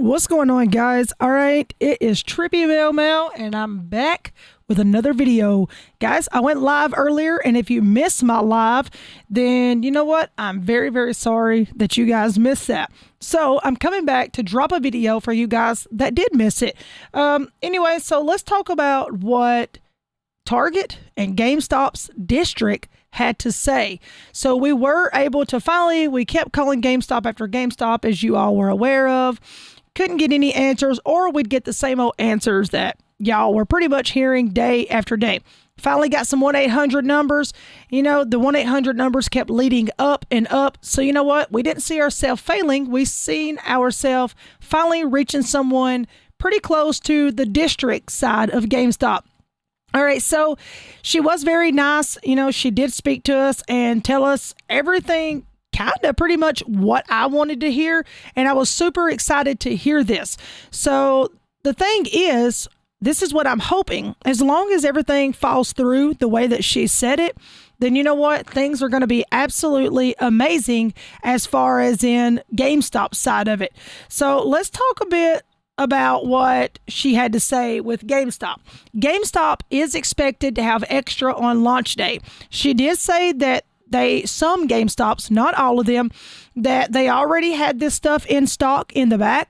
What's going on, guys? All right, it is Trippy Mail, and I'm back with another video. Guys, I went live earlier, and if you missed my live, then you know what? I'm very, very sorry that you guys missed that. So I'm coming back to drop a video for you guys that did miss it. Anyway, so let's talk about what Target and GameStop's district had to say. So we were able to we kept calling GameStop after GameStop, as you all were aware of. Couldn't get any answers, or we'd get the same old answers that y'all were pretty much hearing day after day. Finally got some 1-800 numbers. You know, the 1-800 numbers kept leading up and up. So you know what? We didn't see ourselves failing. We seen ourselves finally reaching someone pretty close to the district side of GameStop. All right, so she was very nice. You know, she did speak to us and tell us everything, kind of pretty much what I wanted to hear, and I was super excited to hear this. So the thing is, this is what I'm hoping. As long as everything falls through the way that she said it, then you know what? Things are going to be absolutely amazing as far as in GameStop's side of it. So let's talk a bit about what she had to say with GameStop. GameStop is expected to have extra on launch day. She did say that some GameStops, not all of them, that they already had this stuff in stock in the back.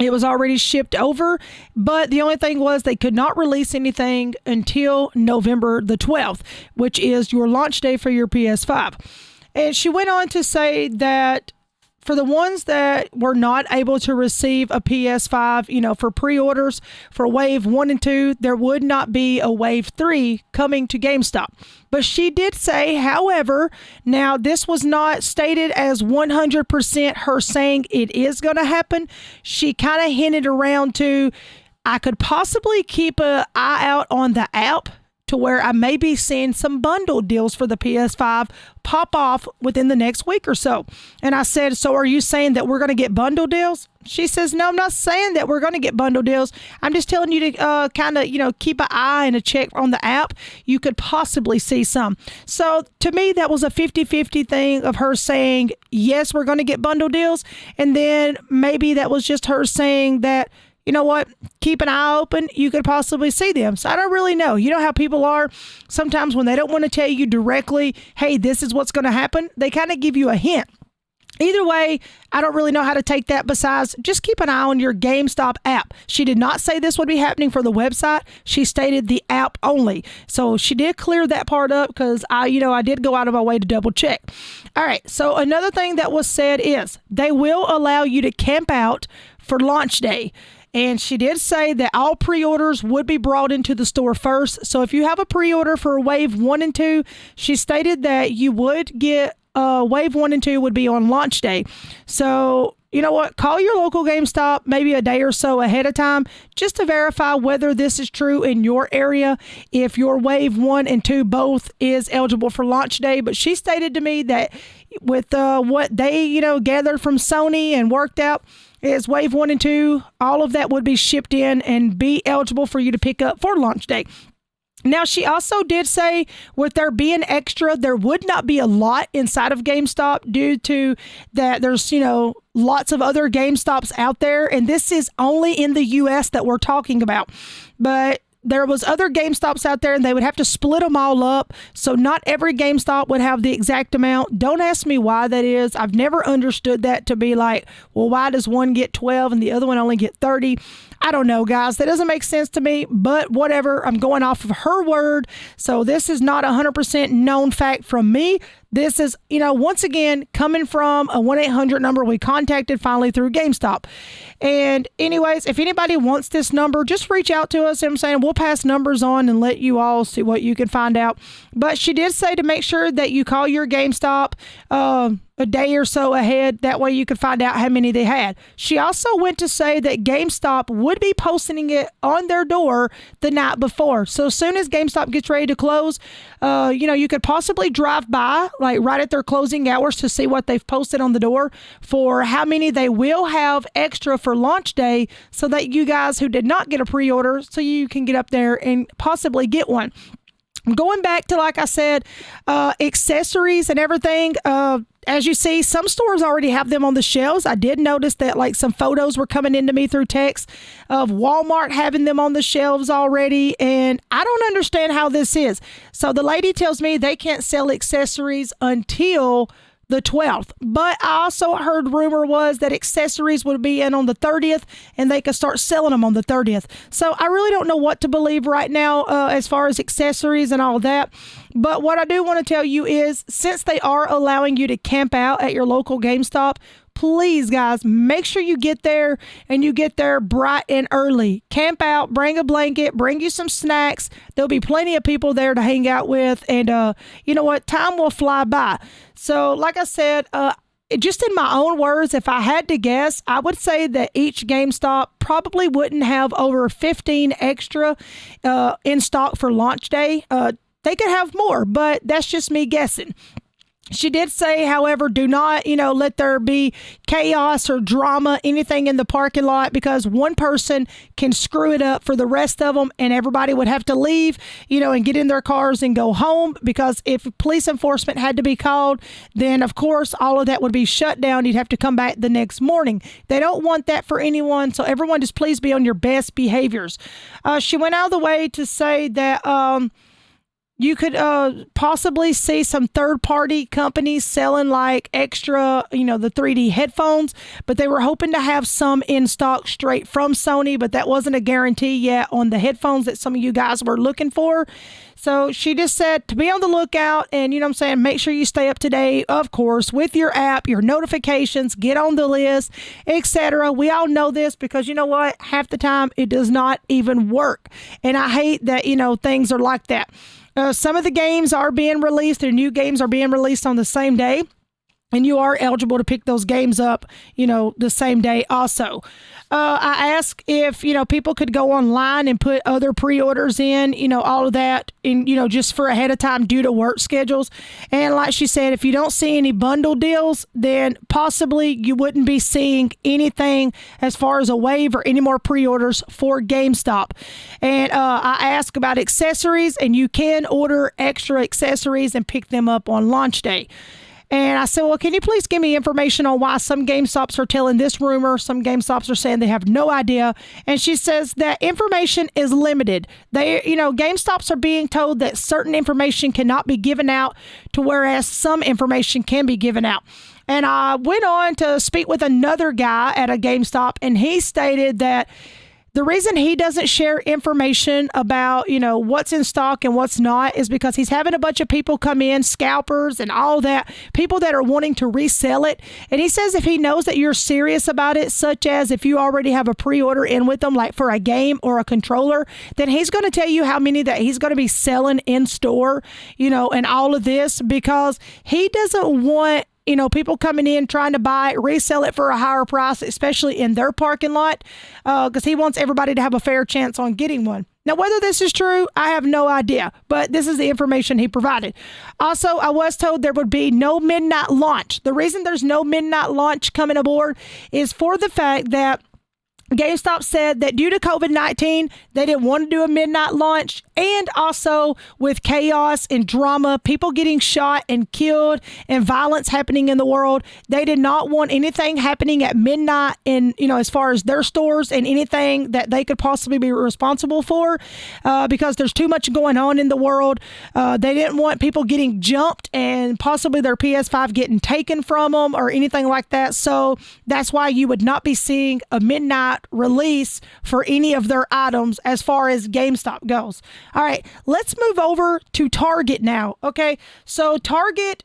It was already shipped over, but the only thing was they could not release anything until November the 12th, which is your launch day for your PS5. And she went on to say that for the ones that were not able to receive a PS5, you know, for pre-orders for Wave 1 and 2, there would not be a Wave 3 coming to GameStop. But she did say, however, now this was not stated as 100% her saying it is going to happen. She kind of hinted around to, I could possibly keep an eye out on the app to where I may be seeing some bundle deals for the PS5 pop off within the next week or so. And I said, so are you saying that we're going to get bundle deals? She says, no, I'm not saying that we're going to get bundle deals. I'm just telling you to kind of, you know, keep an eye and a check on the app. You could possibly see some. So to me, that was a 50-50 thing of her saying, yes, we're going to get bundle deals. And then maybe that was just her saying that, you know what, keep an eye open, you could possibly see them. So I don't really know. You know how people are sometimes when they don't want to tell you directly, hey, this is what's going to happen, they kind of give you a hint. Either way, I don't really know how to take that besides just keep an eye on your GameStop app. She did not say this would be happening for the website. She stated the app only. So she did clear that part up because I did go out of my way to double check. All right. So another thing that was said is they will allow you to camp out for launch day. And she did say that all pre-orders would be brought into the store first. So if you have a pre-order for Wave 1 and 2, she stated that you would get Wave 1 and 2 would be on launch day. So you know what? Call your local GameStop maybe a day or so ahead of time just to verify whether this is true in your area, if your Wave 1 and 2 both is eligible for launch day. But she stated to me that with what they, gathered from Sony and worked out, is Wave 1 and 2, all of that would be shipped in and be eligible for you to pick up for launch day. Now, she also did say with there being extra, there would not be a lot inside of GameStop due to that there's, lots of other GameStops out there. And this is only in the U.S. that we're talking about. But there was other GameStops out there and they would have to split them all up. So not every GameStop would have the exact amount. Don't ask me why that is. I've never understood that to be like, well, why does one get 12 and the other one only get 30? I don't know, guys. That doesn't make sense to me, but whatever. I'm going off of her word. So this is not 100% known fact from me. This is, once again, coming from a 1-800 number we contacted finally through GameStop. And anyways, if anybody wants this number, just reach out to us. I'm saying we'll pass numbers on and let you all see what you can find out. But she did say to make sure that you call your GameStop a day or so ahead. That way you could find out how many they had. She also went to say that GameStop would be posting it on their door the night before. So as soon as GameStop gets ready to close, you could possibly drive by like right at their closing hours to see what they've posted on the door for how many they will have extra for launch day so that you guys who did not get a pre-order, so you can get up there and possibly get one. Going back to, like I said, accessories and everything. As you see, some stores already have them on the shelves. I did notice that like some photos were coming into me through text of Walmart having them on the shelves already. And I don't understand how this is. So the lady tells me they can't sell accessories until the 12th. But I also heard rumor was that accessories would be in on the 30th and they could start selling them on the 30th. So I really don't know what to believe right now as far as accessories and all that. But what I do want to tell you is, since they are allowing you to camp out at your local GameStop, please, guys, make sure you get there and you get there bright and early. Camp out, bring a blanket, bring you some snacks. There'll be plenty of people there to hang out with. And you know what? Time will fly by. So, like I said, just in my own words, if I had to guess, I would say that each GameStop probably wouldn't have over 15 extra in stock for launch day. They could have more, but that's just me guessing. She did say, however, do not, let there be chaos or drama, anything in the parking lot, because one person can screw it up for the rest of them and everybody would have to leave, and get in their cars and go home, because if police enforcement had to be called, then of course all of that would be shut down. You'd have to come back the next morning. They don't want that for anyone. So everyone, just please be on your best behaviors. She went out of the way to say that, you could possibly see some third-party companies selling like extra, the 3D headphones, but they were hoping to have some in stock straight from Sony, but that wasn't a guarantee yet on the headphones that some of you guys were looking for. So she just said to be on the lookout and, make sure you stay up to date, of course, with your app, your notifications, get on the list, etc. We all know this because you know what? Half the time it does not even work. And I hate that, things are like that. Some of the games are being released. Their new games are being released on the same day. And you are eligible to pick those games up, the same day also. I asked if, people could go online and put other pre-orders in, all of that, and, just for ahead of time due to work schedules. And like she said, if you don't see any bundle deals, then possibly you wouldn't be seeing anything as far as a wave or any more pre-orders for GameStop. And I asked about accessories, and you can order extra accessories and pick them up on launch day. And I said, well, can you please give me information on why some GameStops are telling this rumor? Some GameStops are saying they have no idea. And she says that information is limited. GameStops are being told that certain information cannot be given out, to whereas some information can be given out. And I went on to speak with another guy at a GameStop, and he stated that the reason he doesn't share information about, what's in stock and what's not is because he's having a bunch of people come in, scalpers and all that, people that are wanting to resell it. And he says if he knows that you're serious about it, such as if you already have a pre-order in with them, like for a game or a controller, then he's going to tell you how many that he's going to be selling in store, and all of this, because he doesn't want people coming in trying to buy, resell it for a higher price, especially in their parking lot, because he wants everybody to have a fair chance on getting one. Now, whether this is true, I have no idea, but this is the information he provided. Also, I was told there would be no midnight launch. The reason there's no midnight launch coming aboard is for the fact that GameStop said that due to COVID-19, they didn't want to do a midnight launch, and also with chaos and drama, people getting shot and killed and violence happening in the world, they did not want anything happening at midnight in, as far as their stores and anything that they could possibly be responsible for, because there's too much going on in the world. They didn't want people getting jumped and possibly their PS5 getting taken from them or anything like that. So that's why you would not be seeing a midnight release for any of their items as far as GameStop goes. All right, let's move over to Target now. Okay, so Target,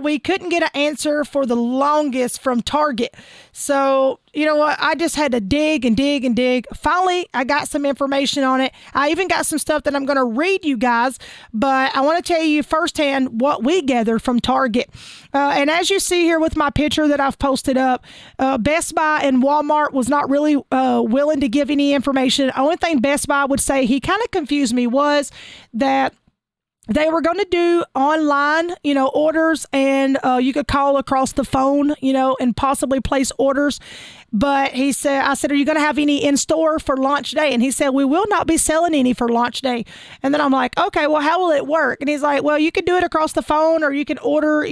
we couldn't get an answer for the longest from Target. So, you know what? I just had to dig and dig and dig. Finally, I got some information on it. I even got some stuff that I'm going to read you guys, but I want to tell you firsthand what we gathered from Target. And as you see here with my picture that I've posted up, Best Buy and Walmart was not really willing to give any information. The only thing Best Buy would say, he kind of confused me, was that they were going to do online, orders, and you could call across the phone, and possibly place orders. But I said, are you going to have any in store for launch day? And he said, we will not be selling any for launch day. And then I'm like, okay, well, how will it work? And he's like, well, you can do it across the phone, or you can order,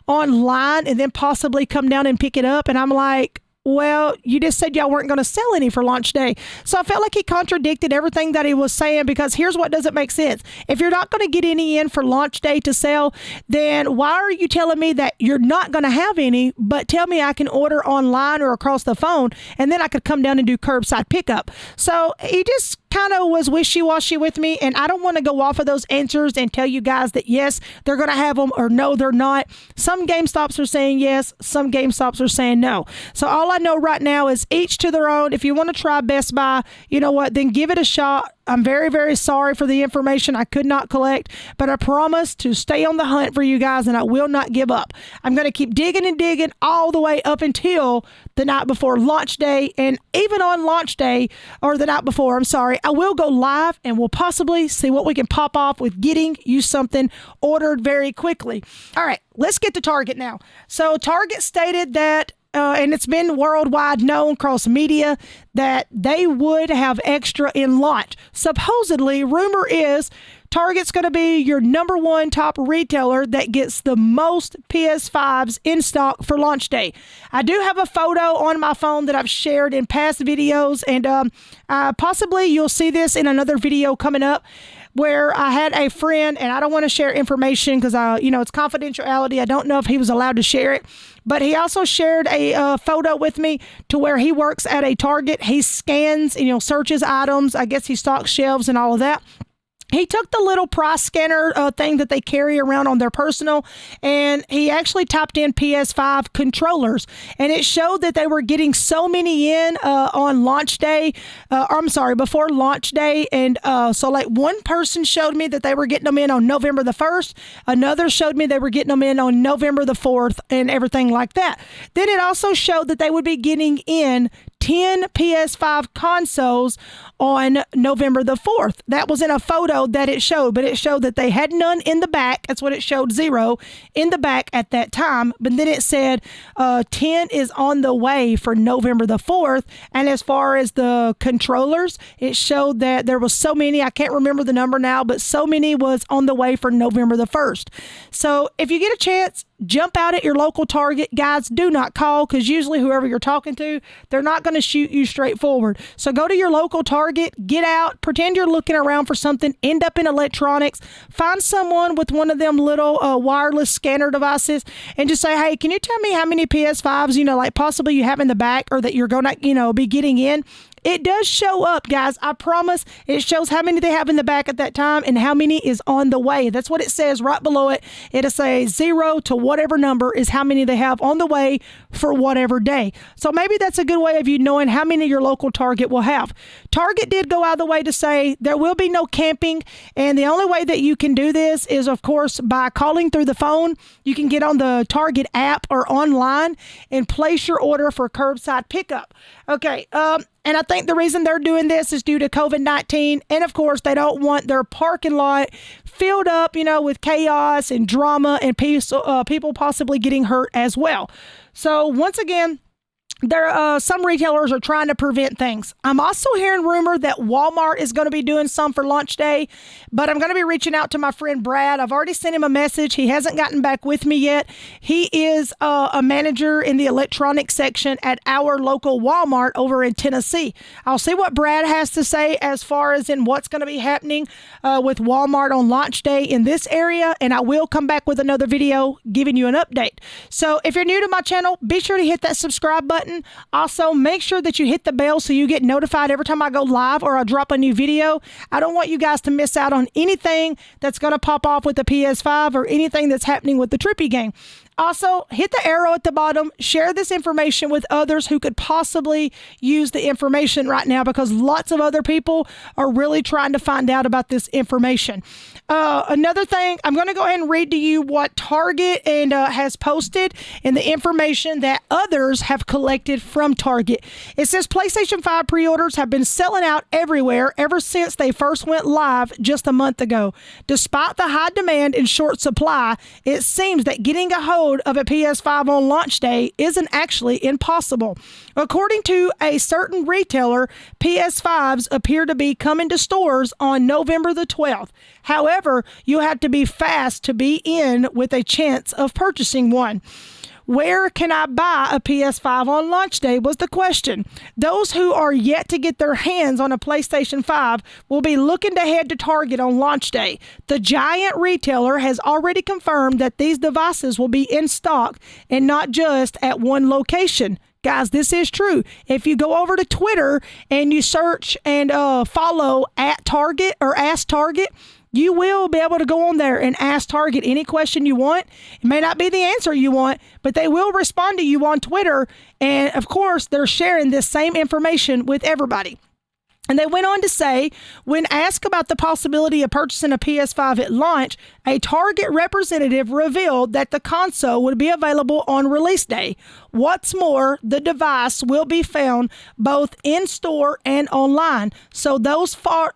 online and then possibly come down and pick it up. And I'm like, well, you just said y'all weren't going to sell any for launch day. So I felt like he contradicted everything that he was saying, because here's what doesn't make sense. If you're not going to get any in for launch day to sell, then why are you telling me that you're not going to have any, but tell me I can order online or across the phone, and then I could come down and do curbside pickup? So he just kind of was wishy-washy with me, and I don't want to go off of those answers and tell you guys that yes, they're going to have them, or no, they're not. Some GameStops are saying yes, some GameStops are saying no. So all I know right now is each to their own. If you want to try Best Buy, you know what, then give it a shot. I'm very, very sorry for the information I could not collect, but I promise to stay on the hunt for you guys, and I will not give up. I'm going to keep digging and digging all the way up until the night before launch day, and even on launch day, or the night before, I'm sorry, I will go live and we'll possibly see what we can pop off with getting you something ordered very quickly. All right, let's get to Target now. So Target stated that and it's been worldwide known across media that they would have extra in launch. Supposedly, rumor is Target's going to be your number one top retailer that gets the most PS5s in stock for launch day. I do have a photo on my phone that I've shared in past videos, and possibly you'll see this in another video coming up, where I had a friend, and I don't want to share information because it's confidentiality. I don't know if he was allowed to share it, but he also shared a photo with me to where he works at a Target. He scans and searches items. I guess he stocks shelves and all of that. He took the little price scanner thing that they carry around on their personal, and he actually typed in PS5 controllers, and it showed that they were getting so many in on launch day. Before launch day. And so like one person showed me that they were getting them in on November the 1st. Another showed me they were getting them in on November the 4th and everything like that. Then it also showed that they would be getting in 10 PS5 consoles on November the 4th. That was in a photo that it showed, but it showed that they had none in the back. That's what it showed, 0 in the back at that time. But then it said 10 is on the way for November the 4th. And as far as the controllers, it showed that there was so many, I can't remember the number now, but so many was on the way for November the 1st. So if you get a chance, jump out at your local Target. Guys, do not call, because usually whoever you're talking to, they're not going to shoot you straight forward. So go to your local Target, get out, pretend you're looking around for something, end up in electronics, find someone with one of them little wireless scanner devices, and just say, hey, can you tell me how many PS5s, like possibly you have in the back, or that you're going to, be getting in? It does show up, guys. I promise. It shows how many they have in the back at that time and how many is on the way. That's what it says right below it. It'll say 0 to whatever number is how many they have on the way for whatever day. So maybe that's a good way of you knowing how many your local Target will have. Target did go out of the way to say there will be no camping, and the only way that you can do this is, of course, by calling through the phone. You can get on the Target app or online and place your order for curbside pickup. Okay, and I think the reason they're doing this is due to COVID-19. And of course, they don't want their parking lot filled up, with chaos and drama and people possibly getting hurt as well. So once again, some retailers are trying to prevent things. I'm also hearing rumor that Walmart is going to be doing some for launch day, but I'm going to be reaching out to my friend Brad. I've already sent him a message. He hasn't gotten back with me yet. He is a manager in the electronics section at our local Walmart over in Tennessee. I'll see what Brad has to say as far as in what's going to be happening with Walmart on launch day in this area, and I will come back with another video giving you an update. So if you're new to my channel, be sure to hit that subscribe button. Also, make sure that you hit the bell so you get notified every time I go live or I drop a new video. I don't want you guys to miss out on anything that's going to pop off with the PS5 or anything that's happening with the Trippy game. Also, hit the arrow at the bottom. Share this information with others who could possibly use the information right now, because lots of other people are really trying to find out about this information. Another thing, I'm going to go ahead and read to you what Target and has posted and the information that others have collected from Target. It says PlayStation 5 pre-orders have been selling out everywhere ever since they first went live just a month ago. Despite the high demand and short supply, it seems that getting a hold of a PS5 on launch day isn't actually impossible. According to a certain retailer, PS5s appear to be coming to stores on November the 12th. However, you have to be fast to be in with a chance of purchasing one. Where can I buy a PS5 on launch day was the question. Those who are yet to get their hands on a PlayStation 5 will be looking to head to Target on launch day. The giant retailer has already confirmed that these devices will be in stock and not just at one location. Guys, this is true. If you go over to Twitter and you search and follow at Target or Ask Target, you will be able to go on there and ask Target any question you want. It may not be the answer you want, but they will respond to you on Twitter. And of course, they're sharing this same information with everybody. And they went on to say, when asked about the possibility of purchasing a PS5 at launch, a Target representative revealed that the console would be available on release day. What's more, the device will be found both in-store and online. So those far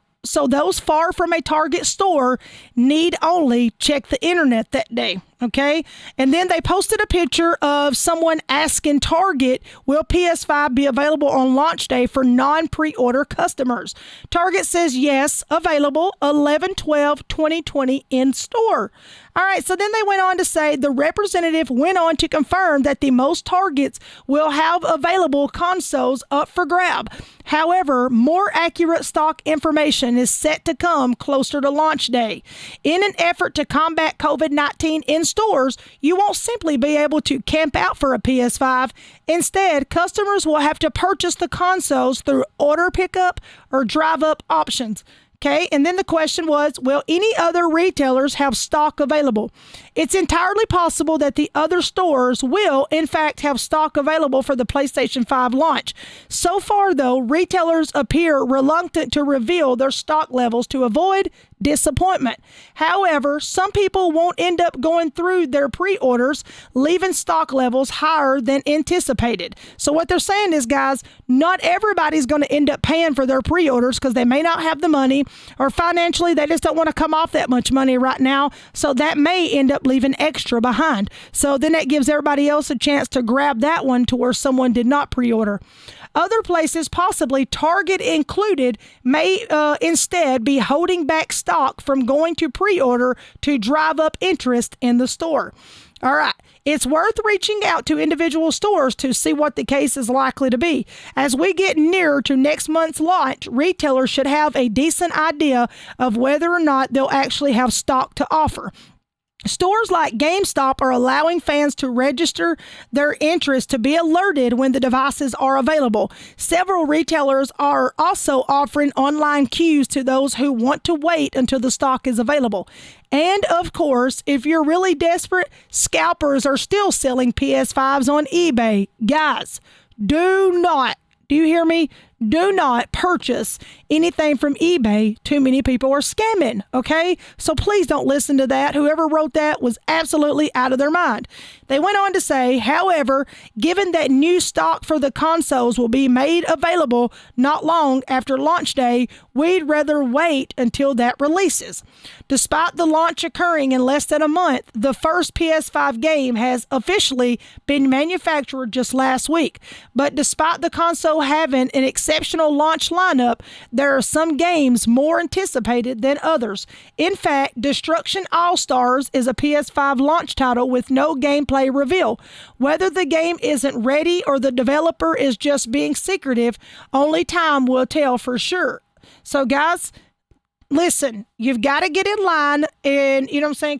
from a Target store need only check the internet that day. Okay. And then they posted a picture of someone asking Target, will PS5 be available on launch day for non-pre-order customers? Target says yes, available 11/12/2020 in store. All right. So then they went on to say the representative went on to confirm that the most Targets will have available consoles up for grab. However, more accurate stock information is set to come closer to launch day. In an effort to combat COVID-19 in stores, you won't simply be able to camp out for a PS5. Instead, customers will have to purchase the consoles through order pickup or drive-up options. Okay, and then the question was, will any other retailers have stock available? It's entirely possible that the other stores will, in fact, have stock available for the PlayStation 5 launch. So far, though, retailers appear reluctant to reveal their stock levels to avoid disappointment. However, some people won't end up going through their pre-orders, leaving stock levels higher than anticipated. So what they're saying is, guys, not everybody's going to end up paying for their pre-orders because they may not have the money, or financially they just don't want to come off that much money right now. So that may end up leaving extra behind. So then that gives everybody else a chance to grab that one to where someone did not pre-order. Other places, possibly Target included, may instead be holding back stock from going to pre-order to drive up interest in the store. All right. It's worth reaching out to individual stores to see what the case is likely to be. As we get nearer to next month's launch, retailers should have a decent idea of whether or not they'll actually have stock to offer. Stores like GameStop are allowing fans to register their interest to be alerted when the devices are available. Several retailers are also offering online queues to those who want to wait until the stock is available. And of course, if you're really desperate, scalpers are still selling PS5s on eBay. Guys, do you hear me? Do not purchase anything from eBay. Too many people are scamming, okay? So please don't listen to that. Whoever wrote that was absolutely out of their mind. They went on to say, however, given that new stock for the consoles will be made available not long after launch day, we'd rather wait until that releases. Despite the launch occurring in less than a month, the first PS5 game has officially been manufactured just last week. But despite the console having an exceptional launch lineup, there are some games more anticipated than others. In fact, Destruction All-Stars is a PS5 launch title with no gameplay reveal. Whether the game isn't ready or the developer is just being secretive, only time will tell for sure. So guys, listen, you've got to get in line and,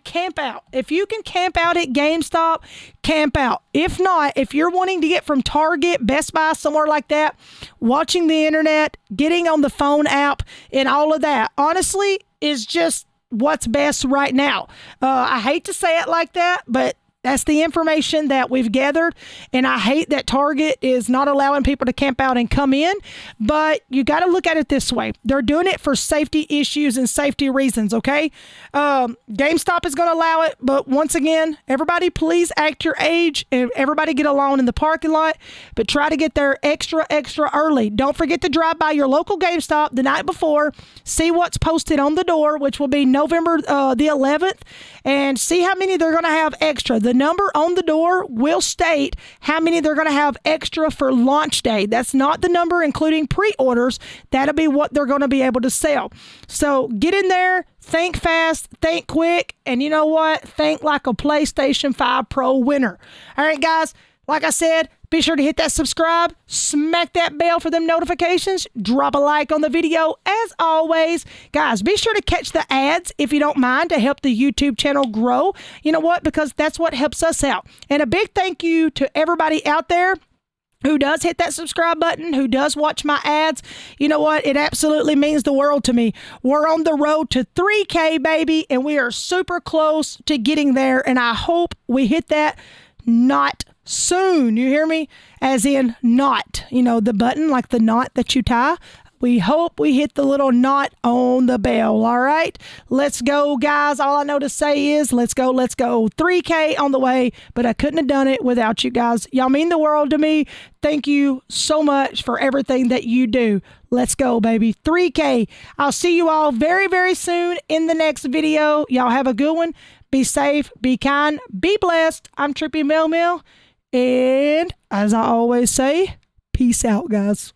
camp out. If you can camp out at GameStop, camp out. If not, if you're wanting to get from Target, Best Buy, somewhere like that, watching the internet, getting on the phone app and all of that, honestly, is just what's best right now. I hate to say it like that, but That's the information that we've gathered, and I hate that Target is not allowing people to camp out and come in, but you got to look at it this way. They're doing it for safety issues and safety reasons, okay? GameStop is going to allow it, but once again, everybody please act your age, and everybody get along in the parking lot, but try to get there extra early. Don't forget to drive by your local GameStop the night before, see what's posted on the door, which will be November the 11th, and see how many they're going to have extra. The number on the door will state how many they're going to have extra for launch day. That's not the number including pre-orders. That'll be what they're going to be able to sell. So get in there, think fast, think quick, and you know what? Think like a PlayStation 5 Pro winner. All right, guys, like I said, be sure to hit that subscribe, smack that bell for them notifications, drop a like on the video. As always, guys, be sure to catch the ads if you don't mind to help the YouTube channel grow. You know what? Because that's what helps us out. And a big thank you to everybody out there who does hit that subscribe button, who does watch my ads. You know what? It absolutely means the world to me. We're on the road to 3K, baby, and we are super close to getting there, and I hope we hit that not soon. You hear me? As in not, you know, the button, like the knot that you tie. We hope we hit the little knot on the bell. All right, let's go, guys. All I know to say is let's go. 3K on the way, but I couldn't have done it without you guys. Y'all mean the world to me. Thank you so much for everything that you do. Let's go, baby. 3K. I'll see you all very, very soon in the next video. Y'all have a good one. Be safe, be kind, be blessed. I'm Trippy Mel, and as I always say, peace out, guys.